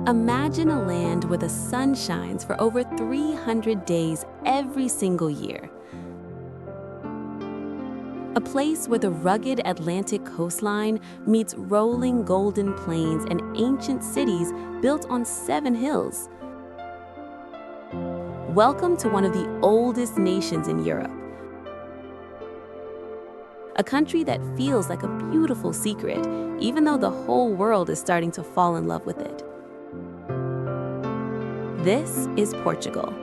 Imagine a land where the sun shines for over 300 days every single year. A place where the rugged Atlantic coastline meets rolling golden plains and ancient cities built on 7 hills. Welcome to one of the oldest nations in Europe. A country that feels like a beautiful secret, even though the whole world is starting to fall in love with it. This is Portugal.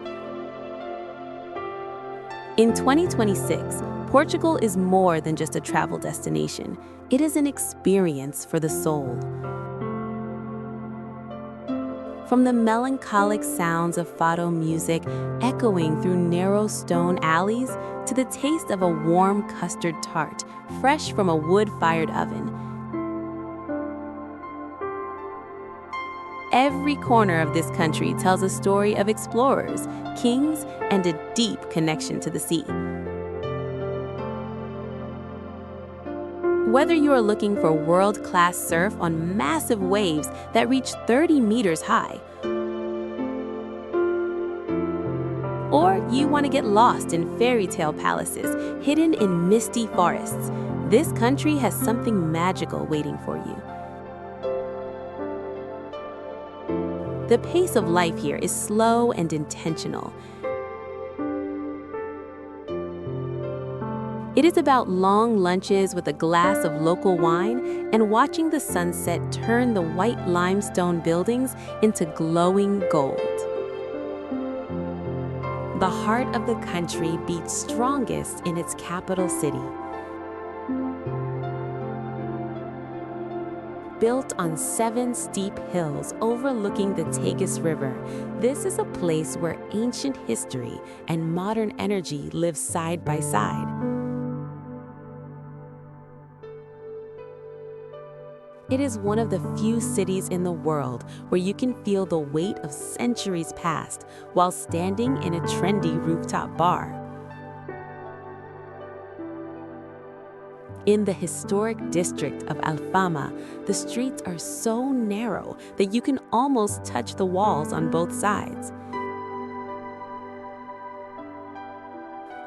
In 2026, Portugal is more than just a travel destination. It is an experience for the soul. From the melancholic sounds of fado music echoing through narrow stone alleys to the taste of a warm custard tart fresh from a wood-fired oven. Every corner of this country tells a story of explorers, kings, and a deep connection to the sea. Whether you are looking for world-class surf on massive waves that reach 30 meters high, or you want to get lost in fairytale palaces hidden in misty forests, this country has something magical waiting for you. The pace of life here is slow and intentional. It is about long lunches with a glass of local wine and watching the sunset turn the white limestone buildings into glowing gold. The heart of the country beats strongest in its capital city. Built on 7 steep hills overlooking the Tagus River, this is a place where ancient history and modern energy live side by side. It is one of the few cities in the world where you can feel the weight of centuries past while standing in a trendy rooftop bar. In the historic district of Alfama, the streets are so narrow that you can almost touch the walls on both sides.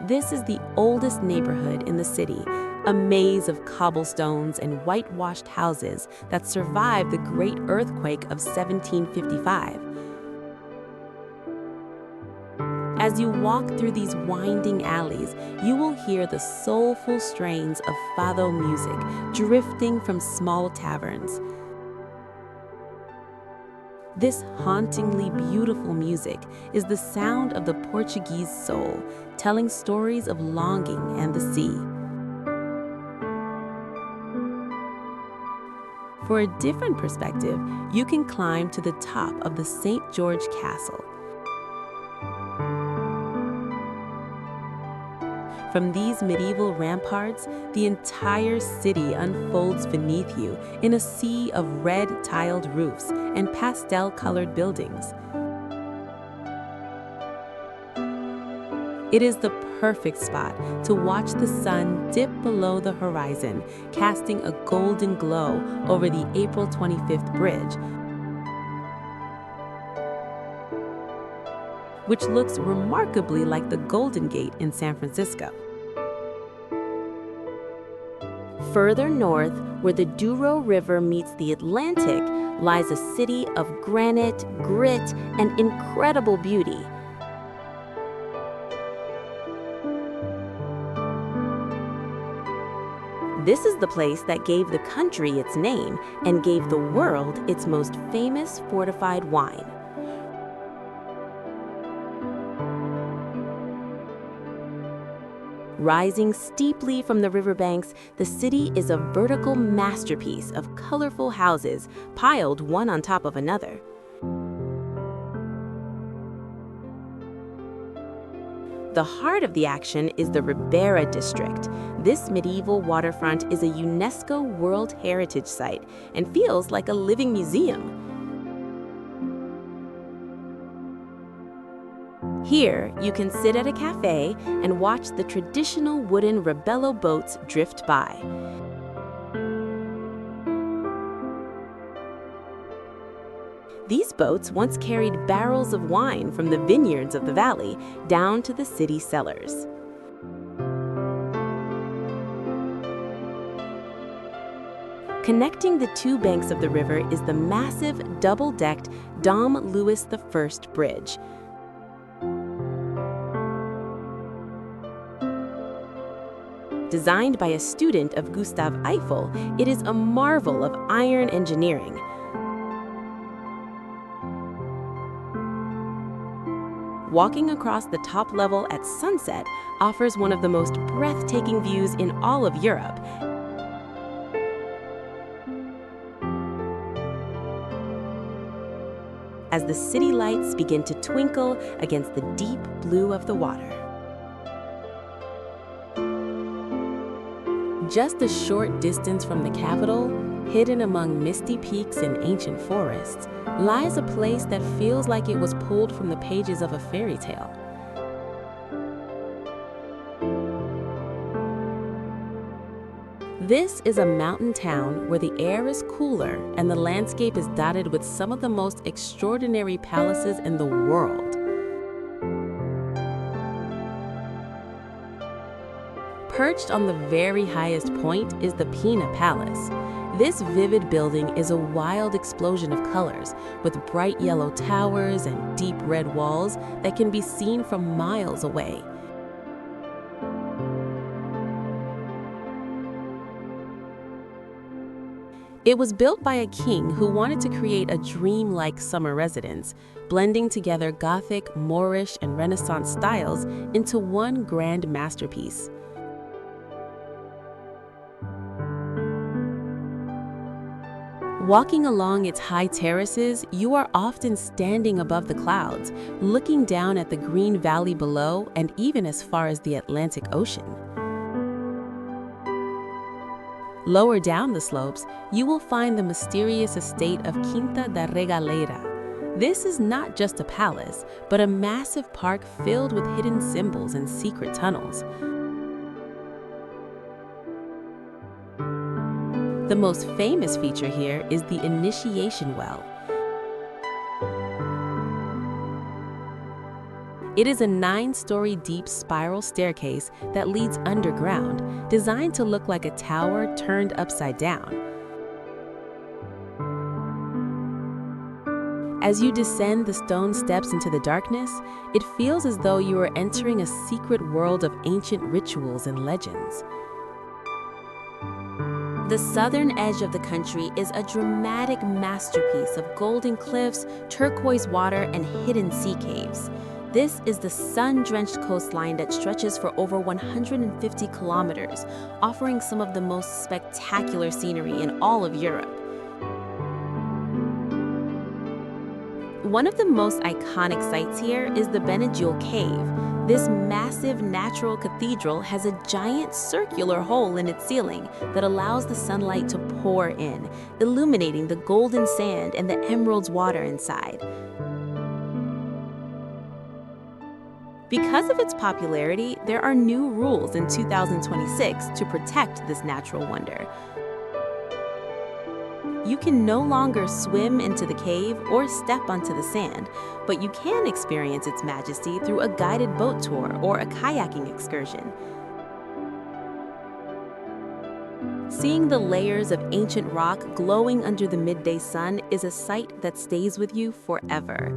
This is the oldest neighborhood in the city, a maze of cobblestones and whitewashed houses that survived the Great Earthquake of 1755. As you walk through these winding alleys, you will hear the soulful strains of fado music drifting from small taverns. This hauntingly beautiful music is the sound of the Portuguese soul, telling stories of longing and the sea. For a different perspective, you can climb to the top of the St. George Castle. From these medieval ramparts, the entire city unfolds beneath you in a sea of red tiled roofs and pastel-colored buildings. It is the perfect spot to watch the sun dip below the horizon, casting a golden glow over the April 25th bridge, which looks remarkably like the Golden Gate in San Francisco. Further north, where the Douro River meets the Atlantic, lies a city of granite, grit, and incredible beauty. This is the place that gave the country its name and gave the world its most famous fortified wine. Rising steeply from the riverbanks, the city is a vertical masterpiece of colorful houses piled one on top of another. The heart of the action is the Ribeira district. This medieval waterfront is a UNESCO World Heritage Site and feels like a living museum. Here, you can sit at a cafe and watch the traditional wooden Rebelo boats drift by. These boats once carried barrels of wine from the vineyards of the valley down to the city cellars. Connecting the two banks of the river is the massive, double-decked Dom Louis I Bridge. Designed by a student of Gustave Eiffel, it is a marvel of iron engineering. Walking across the top level at sunset offers one of the most breathtaking views in all of Europe. As the city lights begin to twinkle against the deep blue of the water. Just a short distance from the capital, hidden among misty peaks and ancient forests, lies a place that feels like it was pulled from the pages of a fairy tale. This is a mountain town where the air is cooler and the landscape is dotted with some of the most extraordinary palaces in the world. Perched on the very highest point is the Pina Palace. This vivid building is a wild explosion of colors, with bright yellow towers and deep red walls that can be seen from miles away. It was built by a king who wanted to create a dream-like summer residence, blending together Gothic, Moorish, and Renaissance styles into one grand masterpiece. Walking along its high terraces, you are often standing above the clouds, looking down at the green valley below and even as far as the Atlantic Ocean. Lower down the slopes, you will find the mysterious estate of Quinta da Regaleira. This is not just a palace, but a massive park filled with hidden symbols and secret tunnels. The most famous feature here is the initiation well. It is a 9-story deep spiral staircase that leads underground, designed to look like a tower turned upside down. As you descend the stone steps into the darkness, it feels as though you are entering a secret world of ancient rituals and legends. The southern edge of the country is a dramatic masterpiece of golden cliffs, turquoise water, and hidden sea caves. This is the sun-drenched coastline that stretches for over 150 kilometers, offering some of the most spectacular scenery in all of Europe. One of the most iconic sites here is the Benedjool Cave. This massive natural cathedral has a giant circular hole in its ceiling that allows the sunlight to pour in, illuminating the golden sand and the emerald water inside. Because of its popularity, there are new rules in 2026 to protect this natural wonder. You can no longer swim into the cave or step onto the sand, but you can experience its majesty through a guided boat tour or a kayaking excursion. Seeing the layers of ancient rock glowing under the midday sun is a sight that stays with you forever.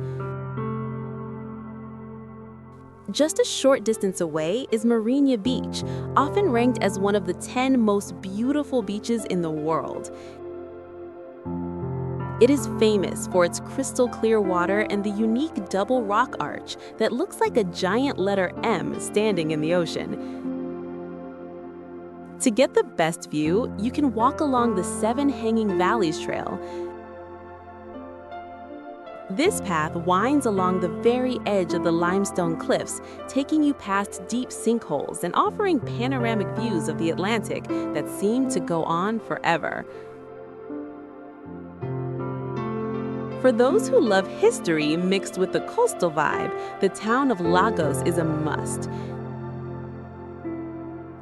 Just a short distance away is Marinha Beach, often ranked as one of the 10 most beautiful beaches in the world. It is famous for its crystal clear water and the unique double rock arch that looks like a giant letter M standing in the ocean. To get the best view, you can walk along the 7 Hanging Valleys Trail. This path winds along the very edge of the limestone cliffs, taking you past deep sinkholes and offering panoramic views of the Atlantic that seem to go on forever. For those who love history mixed with the coastal vibe, the town of Lagos is a must.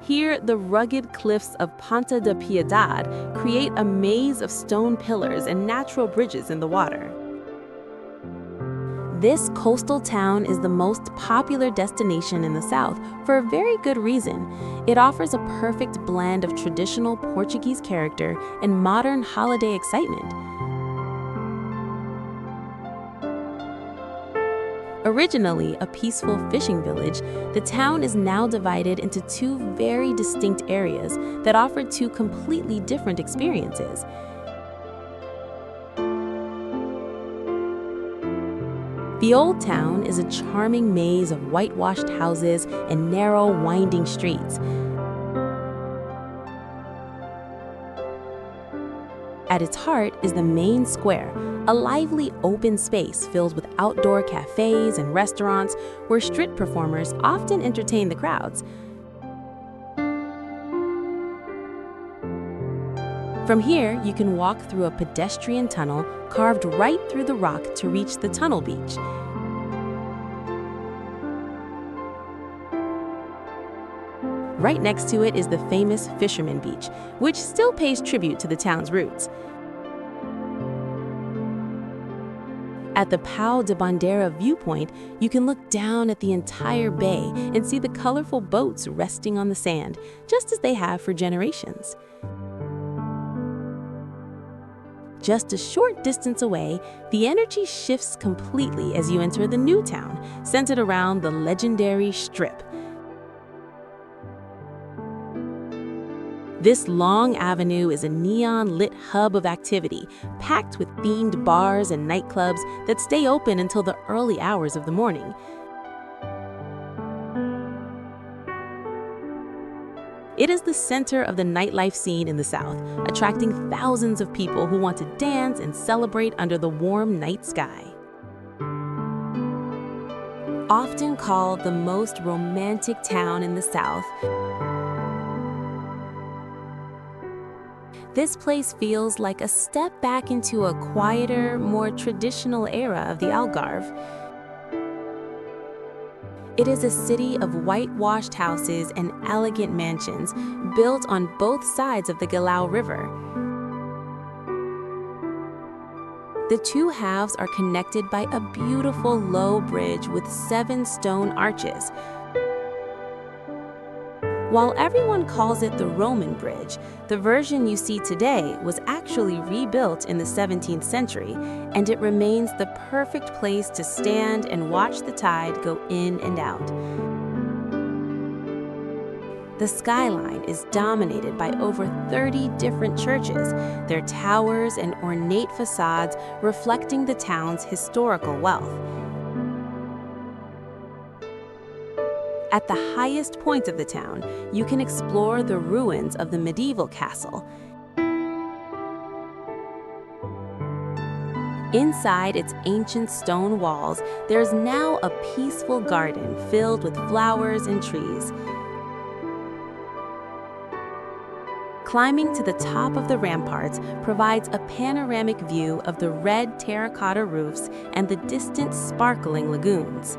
Here, the rugged cliffs of Ponta da Piedade create a maze of stone pillars and natural bridges in the water. This coastal town is the most popular destination in the south for a very good reason. It offers a perfect blend of traditional Portuguese character and modern holiday excitement. Originally a peaceful fishing village, the town is now divided into two very distinct areas that offer two completely different experiences. The Old Town is a charming maze of whitewashed houses and narrow, winding streets. At its heart is the main square, a lively open space filled with outdoor cafes and restaurants where street performers often entertain the crowds. From here, you can walk through a pedestrian tunnel carved right through the rock to reach the tunnel beach. Right next to it is the famous Fisherman Beach, which still pays tribute to the town's roots. At the Pau de Bandeira viewpoint, you can look down at the entire bay and see the colorful boats resting on the sand, just as they have for generations. Just a short distance away, the energy shifts completely as you enter the new town, centered around the legendary Strip. This long avenue is a neon-lit hub of activity, packed with themed bars and nightclubs that stay open until the early hours of the morning. It is the center of the nightlife scene in the South, attracting thousands of people who want to dance and celebrate under the warm night sky. Often called the most romantic town in the South, this place feels like a step back into a quieter, more traditional era of the Algarve. It is a city of whitewashed houses and elegant mansions built on both sides of the Galao River. The two halves are connected by a beautiful low bridge with 7 stone arches. While everyone calls it the Roman Bridge, the version you see today was actually rebuilt in the 17th century, and it remains the perfect place to stand and watch the tide go in and out. The skyline is dominated by over 30 different churches, their towers and ornate facades reflecting the town's historical wealth. At the highest point of the town, you can explore the ruins of the medieval castle. Inside its ancient stone walls, there's now a peaceful garden filled with flowers and trees. Climbing to the top of the ramparts provides a panoramic view of the red terracotta roofs and the distant sparkling lagoons.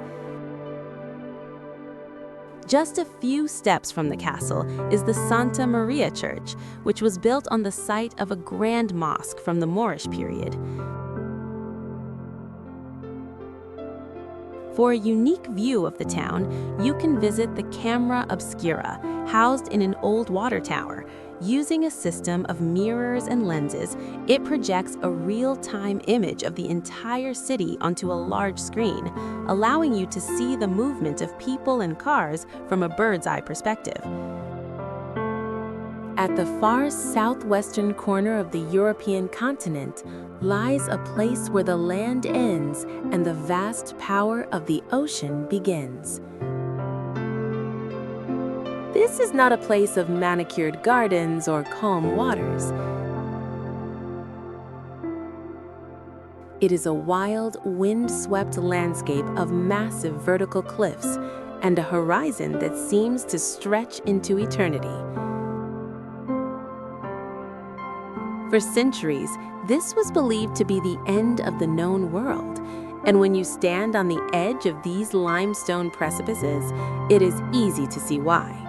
Just a few steps from the castle is the Santa Maria Church, which was built on the site of a grand mosque from the Moorish period. For a unique view of the town, you can visit the Camera Obscura, housed in an old water tower. Using a system of mirrors and lenses, it projects a real-time image of the entire city onto a large screen, allowing you to see the movement of people and cars from a bird's-eye perspective. At the far southwestern corner of the European continent lies a place where the land ends and the vast power of the ocean begins. This is not a place of manicured gardens or calm waters. It is a wild, wind-swept landscape of massive vertical cliffs and a horizon that seems to stretch into eternity. For centuries, this was believed to be the end of the known world, and when you stand on the edge of these limestone precipices, it is easy to see why.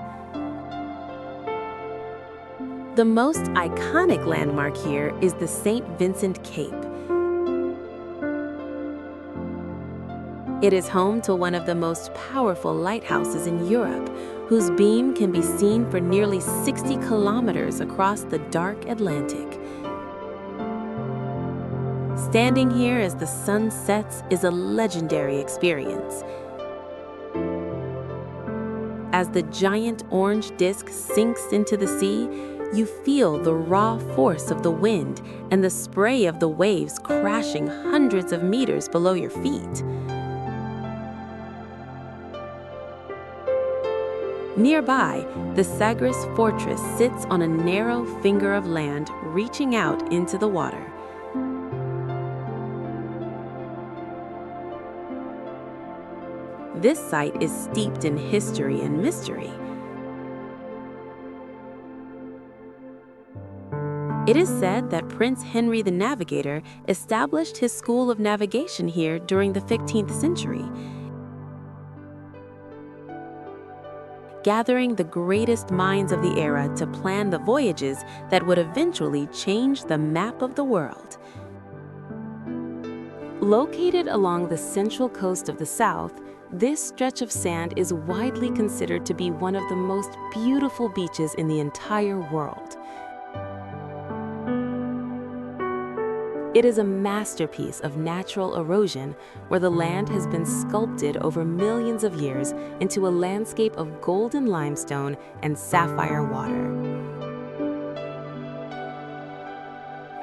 The most iconic landmark here is the St. Vincent Cape. It is home to one of the most powerful lighthouses in Europe, whose beam can be seen for nearly 60 kilometers across the dark Atlantic. Standing here as the sun sets is a legendary experience. As the giant orange disk sinks into the sea, you feel the raw force of the wind and the spray of the waves crashing hundreds of meters below your feet. Nearby, the Sagres fortress sits on a narrow finger of land reaching out into the water. This site is steeped in history and mystery. It is said that Prince Henry the Navigator established his school of navigation here during the 15th century, gathering the greatest minds of the era to plan the voyages that would eventually change the map of the world. Located along the central coast of the South, this stretch of sand is widely considered to be one of the most beautiful beaches in the entire world. It is a masterpiece of natural erosion where the land has been sculpted over millions of years into a landscape of golden limestone and sapphire water.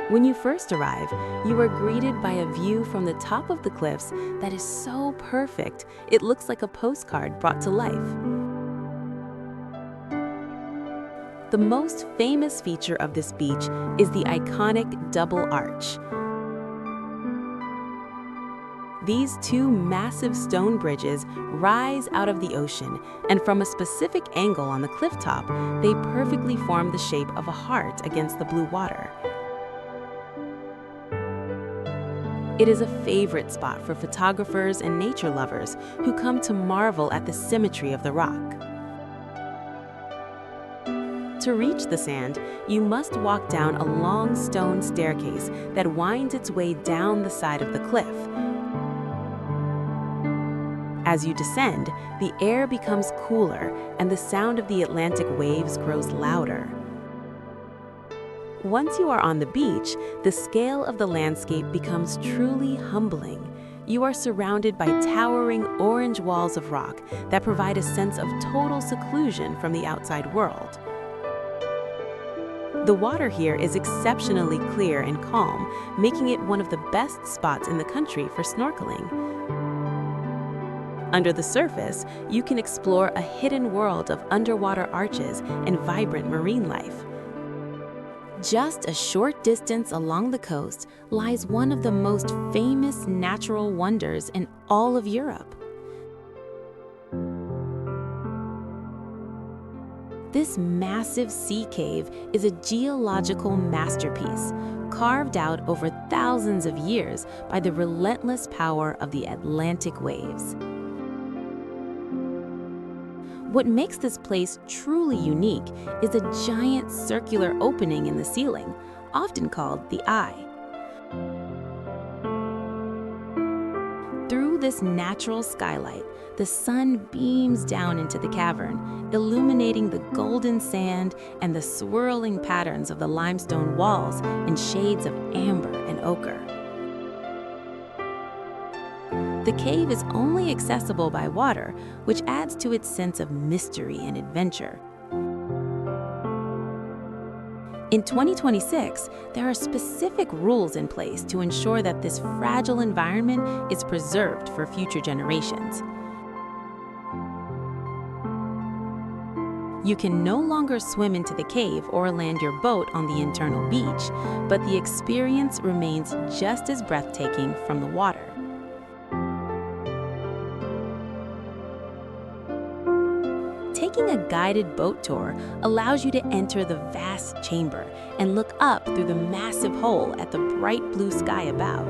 When you first arrive, you are greeted by a view from the top of the cliffs that is so perfect, it looks like a postcard brought to life. The most famous feature of this beach is the iconic double arch. These two massive stone bridges rise out of the ocean, and from a specific angle on the cliff top, they perfectly form the shape of a heart against the blue water. It is a favorite spot for photographers and nature lovers who come to marvel at the symmetry of the rock. To reach the sand, you must walk down a long stone staircase that winds its way down the side of the cliff. As you descend, the air becomes cooler and the sound of the Atlantic waves grows louder. Once you are on the beach, the scale of the landscape becomes truly humbling. You are surrounded by towering orange walls of rock that provide a sense of total seclusion from the outside world. The water here is exceptionally clear and calm, making it one of the best spots in the country for snorkeling. Under the surface, you can explore a hidden world of underwater arches and vibrant marine life. Just a short distance along the coast lies one of the most famous natural wonders in all of Europe. This massive sea cave is a geological masterpiece, carved out over thousands of years by the relentless power of the Atlantic waves. What makes this place truly unique is a giant circular opening in the ceiling, often called the Eye. Through this natural skylight, the sun beams down into the cavern, illuminating the golden sand and the swirling patterns of the limestone walls in shades of amber and ochre. The cave is only accessible by water, which adds to its sense of mystery and adventure. In 2026, there are specific rules in place to ensure that this fragile environment is preserved for future generations. You can no longer swim into the cave or land your boat on the internal beach, but the experience remains just as breathtaking from the water. Taking a guided boat tour allows you to enter the vast chamber and look up through the massive hole at the bright blue sky above.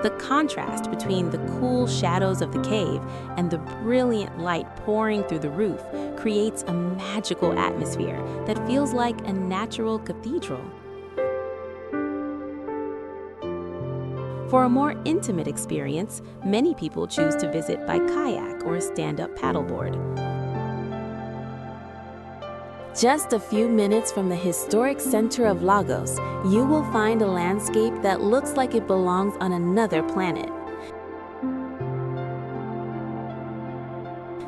The contrast between the cool shadows of the cave and the brilliant light pouring through the roof creates a magical atmosphere that feels like a natural cathedral. For a more intimate experience, many people choose to visit by kayak or stand-up paddleboard. Just a few minutes from the historic center of Lagos, you will find a landscape that looks like it belongs on another planet.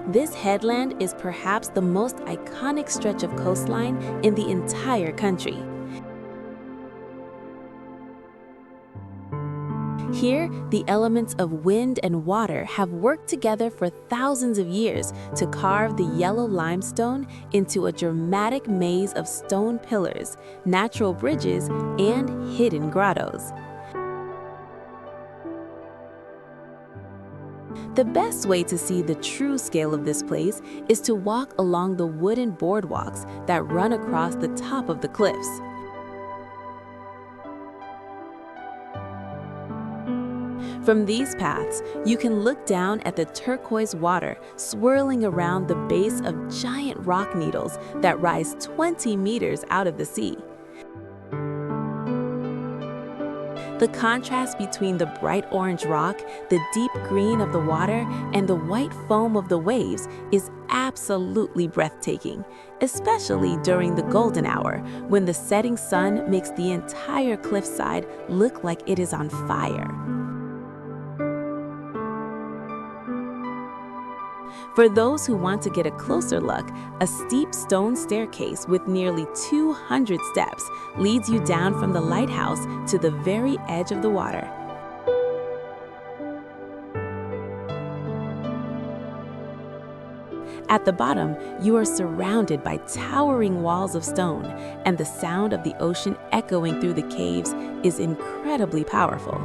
This headland is perhaps the most iconic stretch of coastline in the entire country. Here, the elements of wind and water have worked together for thousands of years to carve the yellow limestone into a dramatic maze of stone pillars, natural bridges, and hidden grottos. The best way to see the true scale of this place is to walk along the wooden boardwalks that run across the top of the cliffs. From these paths, you can look down at the turquoise water swirling around the base of giant rock needles that rise 20 meters out of the sea. The contrast between the bright orange rock, the deep green of the water, and the white foam of the waves is absolutely breathtaking, especially during the golden hour, when the setting sun makes the entire cliffside look like it is on fire. For those who want to get a closer look, a steep stone staircase with nearly 200 steps leads you down from the lighthouse to the very edge of the water. At the bottom, you are surrounded by towering walls of stone, and the sound of the ocean echoing through the caves is incredibly powerful.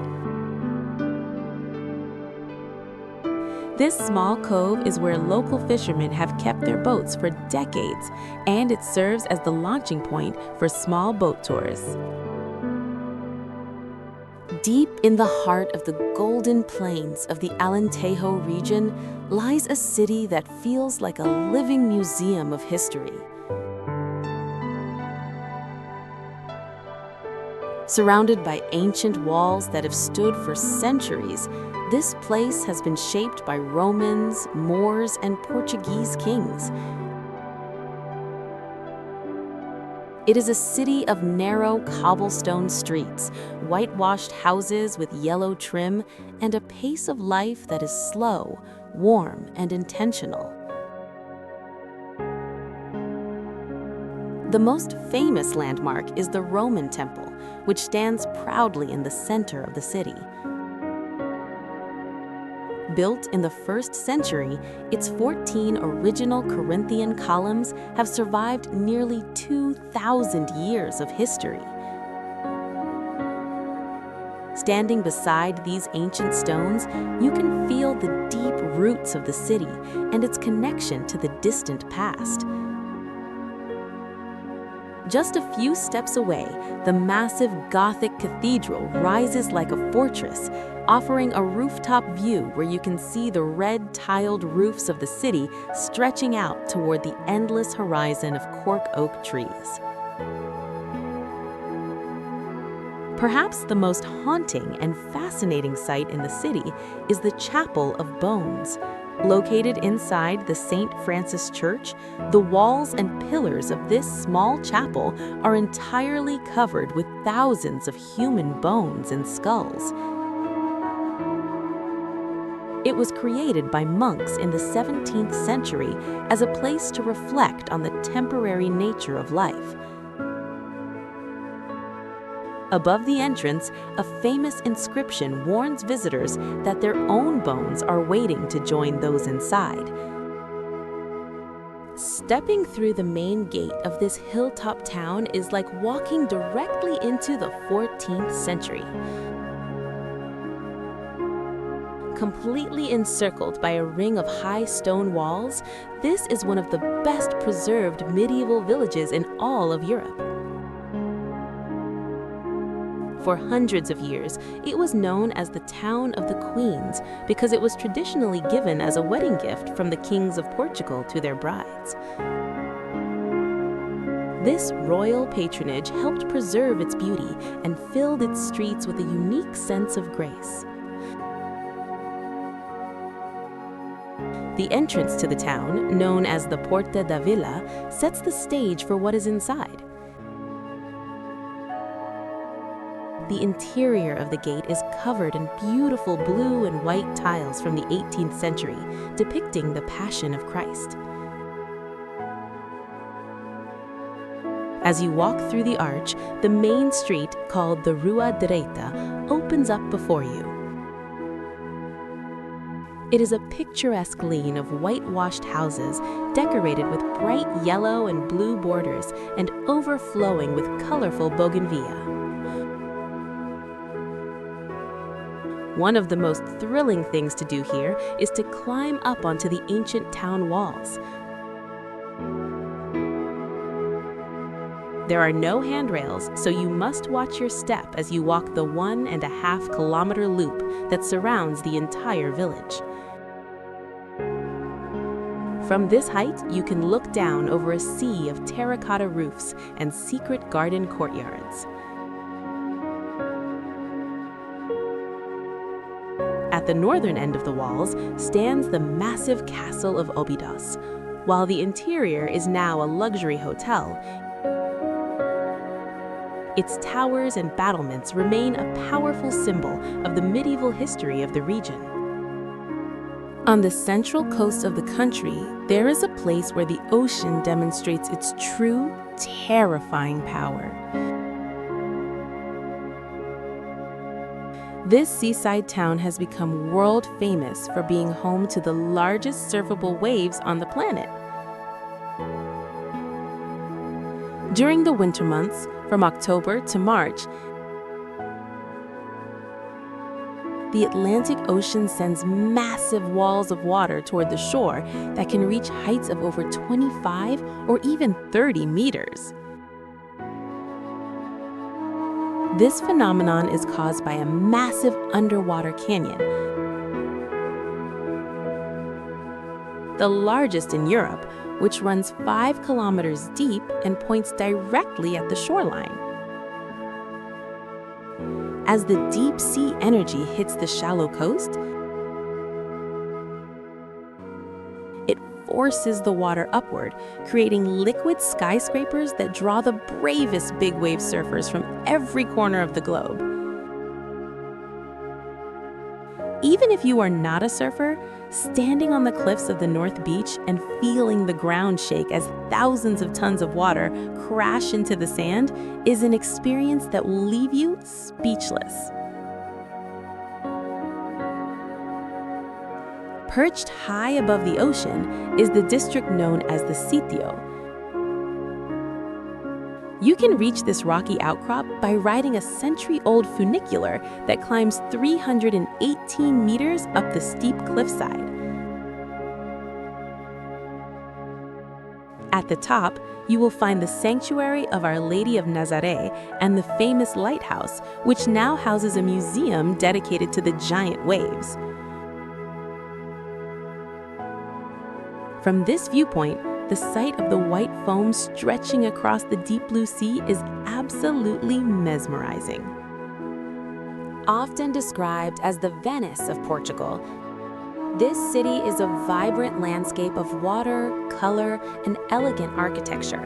This small cove is where local fishermen have kept their boats for decades, and it serves as the launching point for small boat tours. Deep in the heart of the golden plains of the Alentejo region lies a city that feels like a living museum of history. Surrounded by ancient walls that have stood for centuries, this place has been shaped by Romans, Moors, and Portuguese kings. It is a city of narrow cobblestone streets, whitewashed houses with yellow trim, and a pace of life that is slow, warm, and intentional. The most famous landmark is the Roman Temple, which stands proudly in the center of the city. Built in the 1st century, its 14 original Corinthian columns have survived nearly 2,000 years of history. Standing beside these ancient stones, you can feel the deep roots of the city and its connection to the distant past. Just a few steps away, the massive Gothic cathedral rises like a fortress, offering a rooftop view where you can see the red tiled roofs of the city stretching out toward the endless horizon of cork oak trees. Perhaps the most haunting and fascinating sight in the city is the Chapel of Bones. Located inside the St. Francis Church, the walls and pillars of this small chapel are entirely covered with thousands of human bones and skulls. It was created by monks in the 17th century as a place to reflect on the temporary nature of life. Above the entrance, a famous inscription warns visitors that their own bones are waiting to join those inside. Stepping through the main gate of this hilltop town is like walking directly into the 14th century. Completely encircled by a ring of high stone walls, this is one of the best preserved medieval villages in all of Europe. For hundreds of years, it was known as the Town of the Queens because it was traditionally given as a wedding gift from the kings of Portugal to their brides. This royal patronage helped preserve its beauty and filled its streets with a unique sense of grace. The entrance to the town, known as the Porta da Vila, sets the stage for what is inside. The interior of the gate is covered in beautiful blue and white tiles from the 18th century, depicting the Passion of Christ. As you walk through the arch, the main street, called the Rua Direita, opens up before you. It is a picturesque lane of whitewashed houses, decorated with bright yellow and blue borders and overflowing with colorful bougainvillea. One of the most thrilling things to do here is to climb up onto the ancient town walls. There are no handrails, so you must watch your step as you walk the 1.5 kilometer loop that surrounds the entire village. From this height, you can look down over a sea of terracotta roofs and secret garden courtyards. At the northern end of the walls stands the massive castle of Óbidos. While the interior is now a luxury hotel, its towers and battlements remain a powerful symbol of the medieval history of the region. On the central coast of the country, there is a place where the ocean demonstrates its true, terrifying power. This seaside town has become world famous for being home to the largest surfable waves on the planet. During the winter months, from October to March, the Atlantic Ocean sends massive walls of water toward the shore that can reach heights of over 25 or even 30 meters. This phenomenon is caused by a massive underwater canyon, the largest in Europe, which runs 5 kilometers deep and points directly at the shoreline. As the deep sea energy hits the shallow coast, it forces the water upward, creating liquid skyscrapers that draw the bravest big wave surfers from every corner of the globe. Even if you are not a surfer, standing on the cliffs of the North Beach and feeling the ground shake as thousands of tons of water crash into the sand is an experience that will leave you speechless. Perched high above the ocean is the district known as the Sitio. You can reach this rocky outcrop by riding a century-old funicular that climbs 318 meters up the steep cliffside. At the top, you will find the sanctuary of Our Lady of Nazaré and the famous lighthouse, which now houses a museum dedicated to the giant waves. From this viewpoint, the sight of the white foam stretching across the deep blue sea is absolutely mesmerizing. Often described as the Venice of Portugal, this city is a vibrant landscape of water, color, and elegant architecture.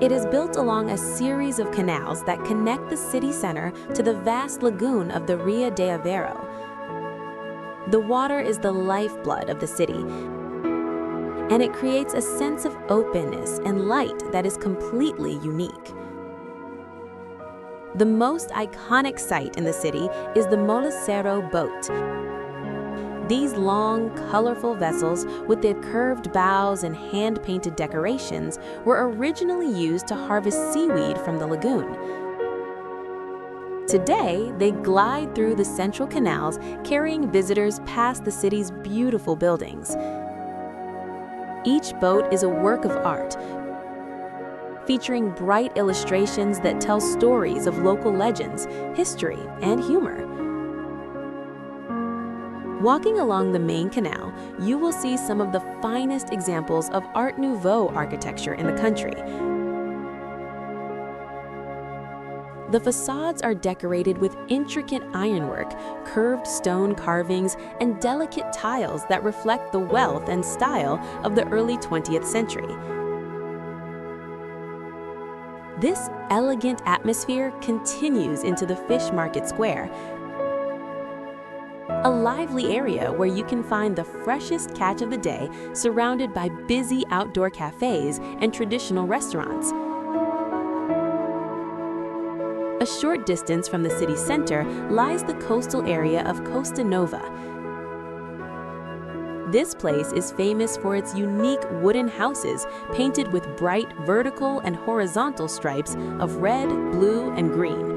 It is built along a series of canals that connect the city center to the vast lagoon of the Ria de Aveiro. The water is the lifeblood of the city, and it creates a sense of openness and light that is completely unique. The most iconic sight in the city is the Molicero boat. These long, colorful vessels with their curved bows and hand-painted decorations were originally used to harvest seaweed from the lagoon. Today, they glide through the central canals, carrying visitors past the city's beautiful buildings. Each boat is a work of art, featuring bright illustrations that tell stories of local legends, history, and humor. Walking along the main canal, you will see some of the finest examples of Art Nouveau architecture in the country. The facades are decorated with intricate ironwork, curved stone carvings, and delicate tiles that reflect the wealth and style of the early 20th century. This elegant atmosphere continues into the Fish Market Square, a lively area where you can find the freshest catch of the day, surrounded by busy outdoor cafes and traditional restaurants. A short distance from the city center lies the coastal area of Costa Nova. This place is famous for its unique wooden houses painted with bright vertical and horizontal stripes of red, blue, and green.